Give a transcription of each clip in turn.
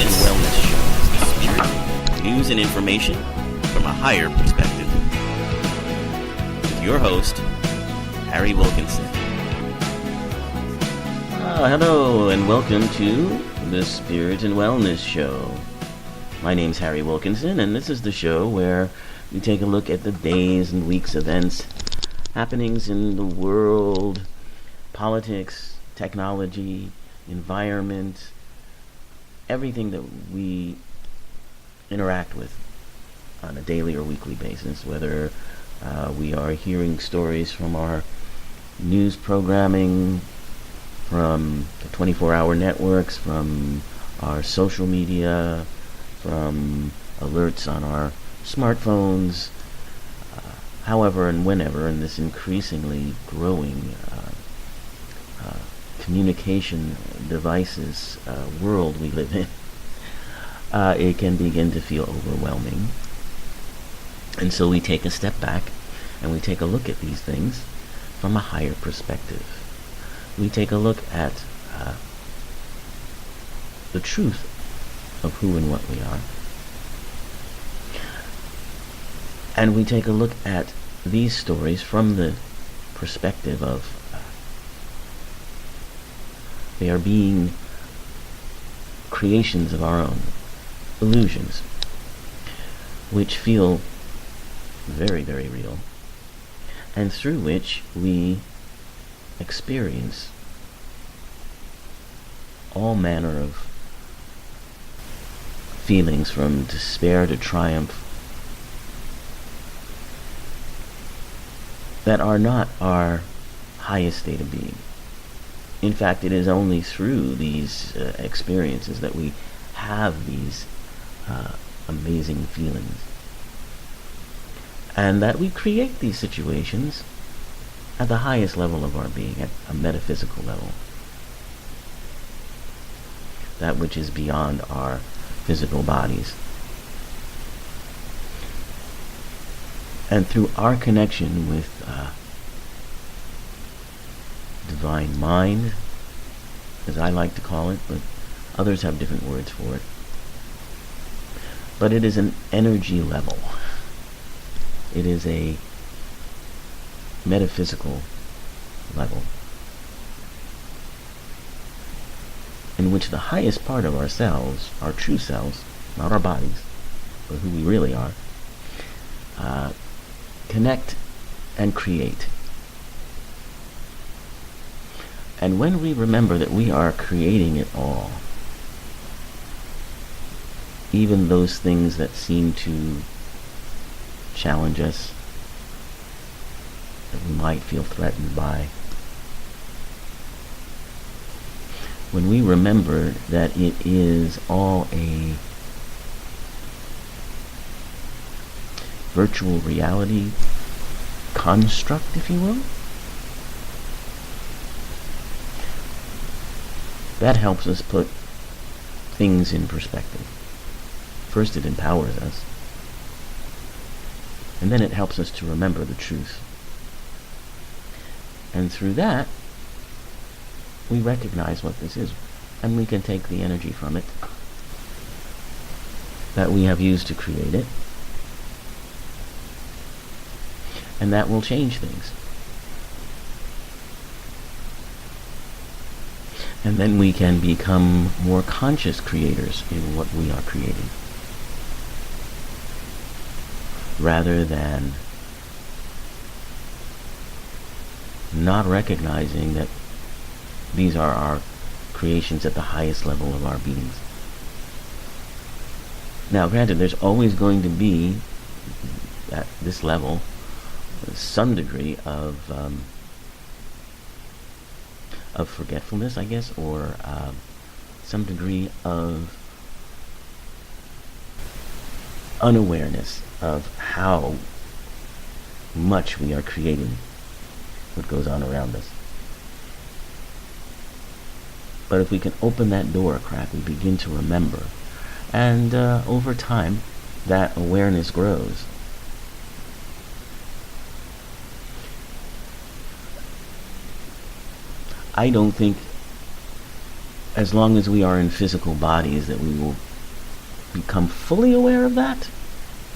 and Wellness Show. The Spirit, news and information from a higher perspective. With your host, Harry Wilkinson. Hello and welcome to the Spirit and Wellness Show. My name's Harry Wilkinson, and this is the show where we take a look at the days and weeks events, happenings in the world, politics, technology, environment, everything that we interact with on a daily or weekly basis, whether we are hearing stories from our news programming, from the 24-hour networks, from our social media, from alerts on our smartphones, however and whenever in this increasingly growing communication devices world we live in, it can begin to feel overwhelming. And so we take a step back and we take a look at these things from a higher perspective. We take a look at the truth of who and what we are. And we take a look at these stories from the perspective of they are being creations of our own, illusions, which feel very, very real, and through which we experience all manner of feelings, from despair to triumph, that are not our highest state of being. In fact, it is only through these experiences that we have these amazing feelings, and that we create these situations at the highest level of our being, at a metaphysical level, that which is beyond our physical bodies. And through our connection with divine mind, as I like to call it, but others have different words for it. But it is an energy level. It is a metaphysical level in which the highest part of ourselves, our true selves, not our bodies, but who we really are, connect and create. And when we remember that we are creating it all, even those things that seem to challenge us, that we might feel threatened by, when we remember that it is all a virtual reality construct, if you will, that helps us put things in perspective. First, it empowers us, and then it helps us to remember the truth. And through that, we recognize what this is, and we can take the energy from it that we have used to create it, and that will change things. And then we can become more conscious creators in what we are creating, rather than not recognizing that these are our creations at the highest level of our beings. Now, granted, there's always going to be, at this level, some degree of forgetfulness, I guess, or some degree of unawareness of how much we are creating what goes on around us. But if we can open that door a crack, we begin to remember. And over time, that awareness grows. I don't think, as long as we are in physical bodies, that we will become fully aware of that?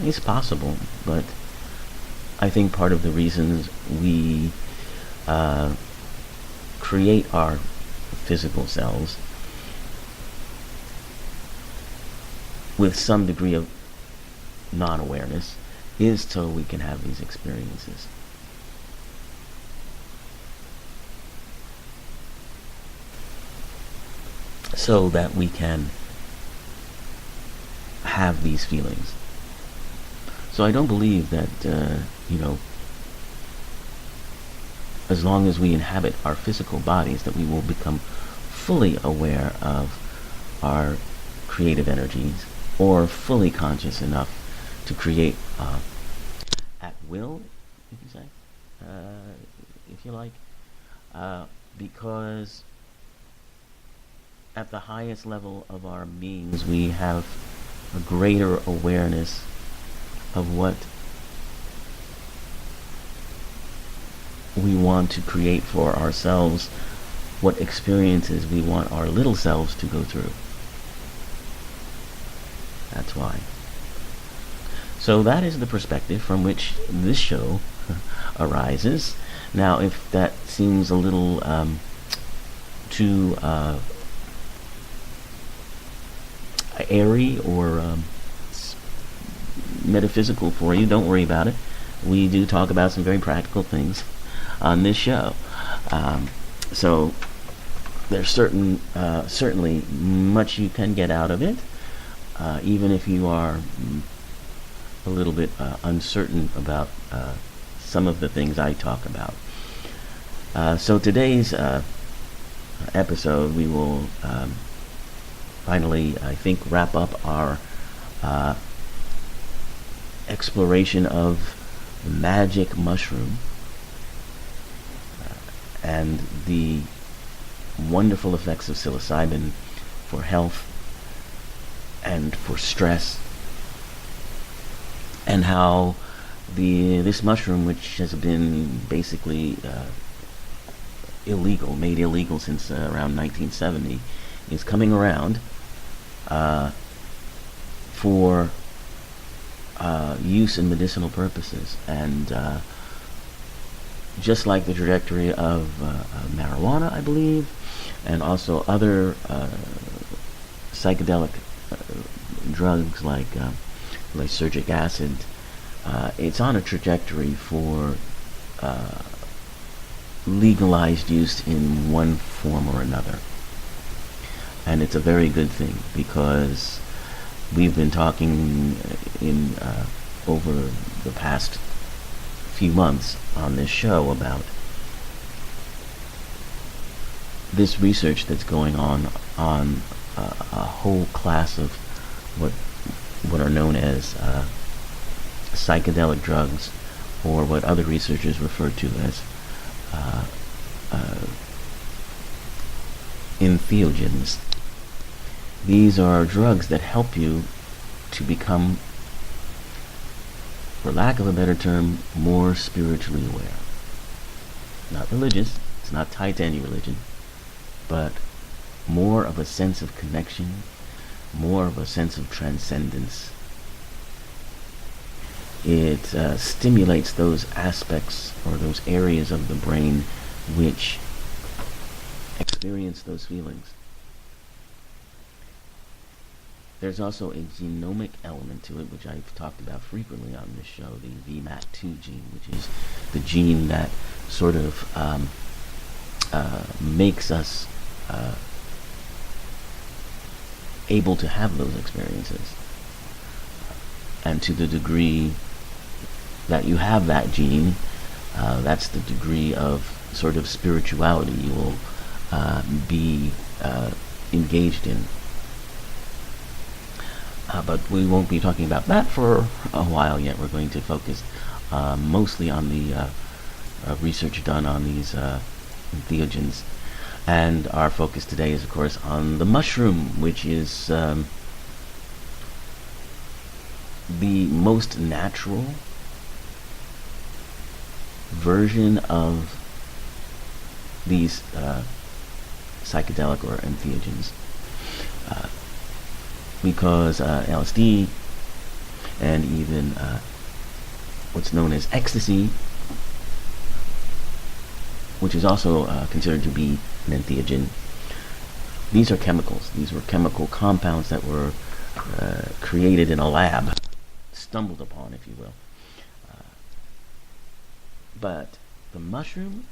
It's possible, but I think part of the reasons we create our physical selves with some degree of non-awareness is so we can have these experiences. So that we can have these feelings. So I don't believe that, as long as we inhabit our physical bodies, that we will become fully aware of our creative energies, or fully conscious enough to create at will, if you say, if you like, because at the highest level of our beings, we have a greater awareness of what we want to create for ourselves, what experiences we want our little selves to go through. That's why. So that is the perspective from which this show arises. Now, if that seems a little too airy or metaphysical for you, don't worry about it. We do talk about some very practical things on this show. So there's certainly much you can get out of it, even if you are a little bit uncertain about some of the things I talk about. So today's episode, we will finally, I think, wrap up our exploration of the magic mushroom and the wonderful effects of psilocybin for health and for stress, and how this mushroom, which has been basically made illegal since around 1970, is coming around for use in medicinal purposes. And just like the trajectory of marijuana, I believe, and also other psychedelic drugs like lysergic acid, it's on a trajectory for legalized use in one form or another. And it's a very good thing, because we've been talking in over the past few months on this show about this research that's going on a whole class of what are known as psychedelic drugs, or what other researchers refer to as entheogens. These are drugs that help you to become, for lack of a better term, more spiritually aware. Not religious, it's not tied to any religion, but more of a sense of connection, more of a sense of transcendence. It stimulates those aspects or those areas of the brain which experience those feelings. There's also a genomic element to it, which I've talked about frequently on this show, the VMAT2 gene, which is the gene that sort of makes us able to have those experiences. And to the degree that you have that gene, that's the degree of sort of spirituality you will be engaged in. But we won't be talking about that for a while yet. We're going to focus mostly on the research done on these entheogens. And our focus today is, of course, on the mushroom, which is the most natural version of these psychedelic or entheogens. because LSD and even what's known as ecstasy, which is also considered to be an entheogen. These are chemicals. These were chemical compounds that were created in a lab, stumbled upon, if you will. But the mushroom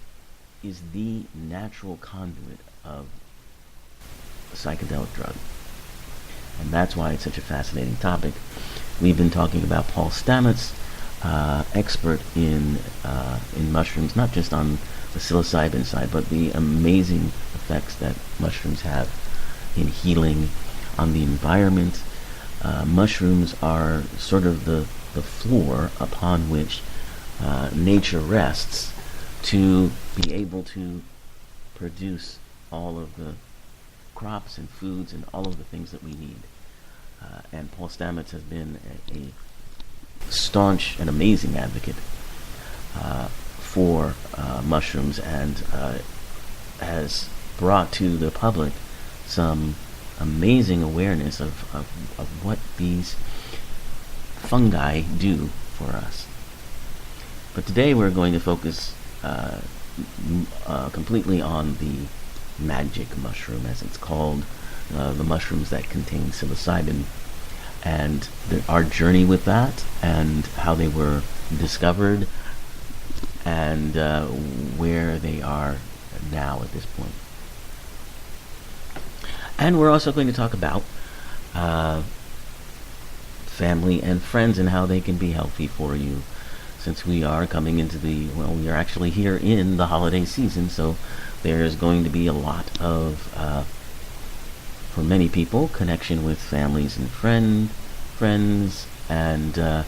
is the natural conduit of a psychedelic drug. And that's why it's such a fascinating topic. We've been talking about Paul Stamets, expert in mushrooms, not just on the psilocybin side, but the amazing effects that mushrooms have in healing, on the environment. Mushrooms are sort of the floor upon which nature rests to be able to produce all of the crops and foods and all of the things that we need. And Paul Stamets has been a staunch and amazing advocate for mushrooms, and has brought to the public some amazing awareness of what these fungi do for us. But today we're going to focus completely on the magic mushroom, as it's called, the mushrooms that contain psilocybin, and our journey with that, and how they were discovered, and where they are now at this point. And we're also going to talk about family and friends and how they can be healthy for you, since we are coming into we are actually here in the holiday season, so there's going to be a lot of, for many people, connection with families and friends, and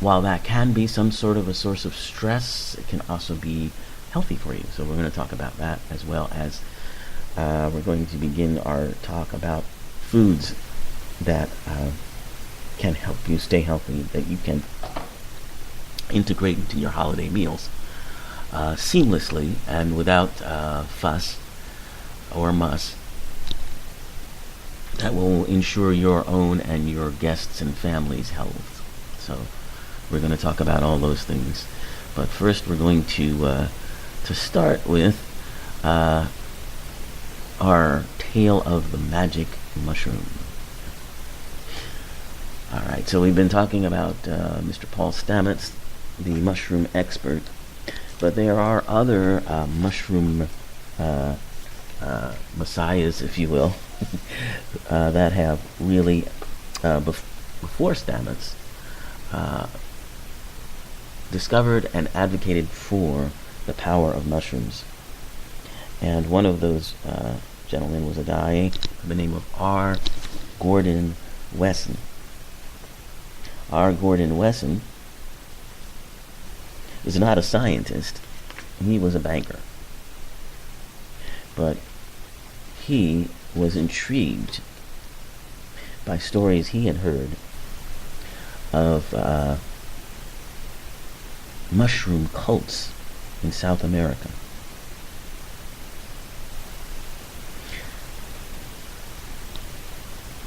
while that can be some sort of a source of stress, it can also be healthy for you. So we're going to talk about that, as well as we're going to begin our talk about foods that can help you stay healthy, that you can integrate into your holiday meals seamlessly and without fuss or muss, that will ensure your own and your guests' and families' health. So we're going to talk about all those things. But first we're going to start with our tale of the magic mushroom. Alright, so we've been talking about Mr. Paul Stamets, the mushroom expert, but there are other mushroom messiahs, if you will, that have really, before Stamets, discovered and advocated for the power of mushrooms. And one of those gentlemen was a guy by the name of R. Gordon Wesson. R. Gordon Wesson is not a scientist. He was a banker. But he was intrigued by stories he had heard of mushroom cults in South America.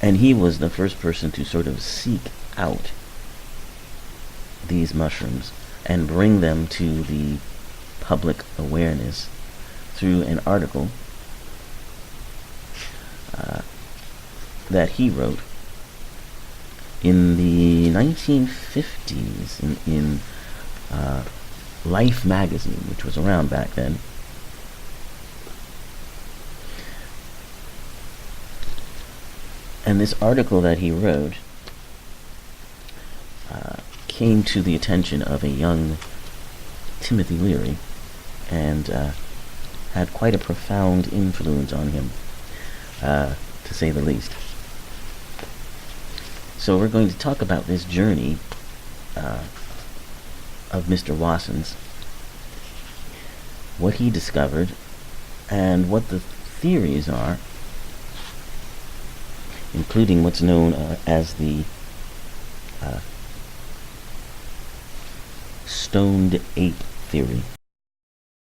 And he was the first person to sort of seek out these mushrooms and bring them to the public awareness through an article that he wrote in the 1950s in Life magazine, which was around back then. And this article that he wrote came to the attention of a young Timothy Leary, and had quite a profound influence on him, to say the least. So we're going to talk about this journey of Mr. Wasson's, what he discovered, and what the theories are, including what's known as the stoned ape theory.